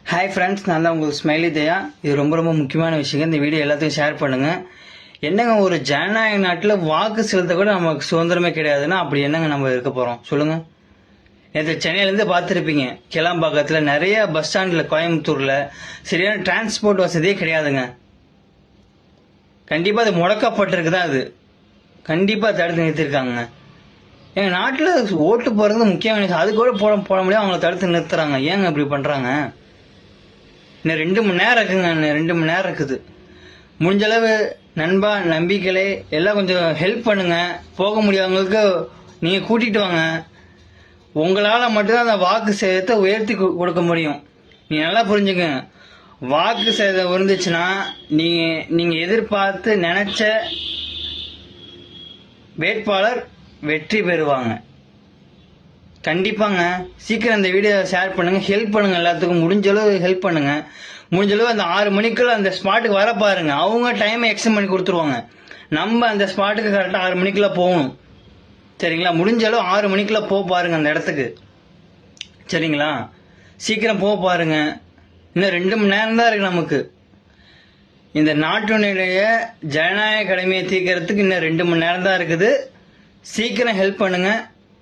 Hi friends, நான் தான் உங்களுக்கு ஸ்மைலி தயா. இது ரொம்ப ரொம்ப முக்கியமான விஷயம். இந்த வீடியோ எல்லாத்தையும் ஷேர் பண்ணுங்கள். என்னங்க, ஒரு ஜனநாயக நாட்டில் வாக்கு செலுத்த கூட நமக்கு சுதந்திரமே கிடையாதுன்னா அப்படி என்னங்க நம்ம இருக்க போகிறோம் சொல்லுங்கள். நேற்று சென்னையிலேருந்து பார்த்துருப்பீங்க, கிளாம்பாக்கத்தில் நிறைய பஸ் ஸ்டாண்டில், கோயம்புத்தூரில் சரியான டிரான்ஸ்போர்ட் வசதியே கிடையாதுங்க. கண்டிப்பாக அது முடக்கப்பட்டிருக்கு தான். அது கண்டிப்பாக தடுத்து நிறுத்திருக்காங்க. எங்கள் நாட்டில் ஓட்டு போகிறது முக்கியமான விஷயம். அது கூட போட முடியாது, அவங்கள தடுத்து நிறுத்துறாங்க. ஏங்க இப்படி பண்ணுறாங்க? இன்னும் 2 மணி நேரம் இருக்குங்க. இன்னும் 2 மணி நேரம் இருக்குது. முடிஞ்சளவு நண்பா, நம்பிக்கைகளே எல்லாம் கொஞ்சம் ஹெல்ப் பண்ணுங்க. போக முடியாதவங்களுக்கு நீங்கள் கூட்டிகிட்டு வாங்க. உங்களால் மட்டும்தான் அந்த வாக்கு சேதத்தை உயர்த்தி கொடுக்க முடியும். நீங்கள் நல்லா புரிஞ்சுங்க. வாக்கு சேதம் இருந்துச்சுன்னா நீங்கள் எதிர்பார்த்து நினச்ச வேட்பாளர் வெற்றி பெறுவாங்க. கண்டிப்பாங்க. சீக்கிரம் இந்த வீடியோ ஷேர் பண்ணுங்க, ஹெல்ப் பண்ணுங்க. எல்லாத்துக்கும் முடிஞ்சளவு ஹெல்ப் பண்ணுங்க. முடிஞ்சளவு அந்த 6 மணிக்குள்ள அந்த ஸ்பாட்டுக்கு வர பாருங்க. அவங்க டைமை எக்ஸ்டெண்ட் பண்ணி கொடுத்துருவாங்க. நம்ம அந்த ஸ்பாட்டுக்கு கரெக்டாக 6 மணிக்குள்ள போகணும். சரிங்களா? முடிஞ்சளவு 6 மணிக்குள்ள போக பாருங்க அந்த இடத்துக்கு. சரிங்களா? சீக்கிரம் போக பாருங்க. இன்னும் 2 மணி நேரம் தான் இருக்கு நமக்கு. இந்த நாட்டினுடைய ஜனநாயக கடமையை தீர்க்கறதுக்கு இன்னும் 2 மணி நேரம் தான் இருக்குது. சீக்கிரம் ஹெல்ப் பண்ணுங்க.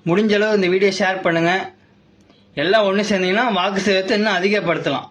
முடிஞ்சளவு இந்த வீடியோ ஷேர் பண்ணுங்க. எல்லாம் ஒன்று சேர்ந்தீங்கன்னா வாக்கு சேதத்தை இன்னும் அதிகப்படுத்தலாம்.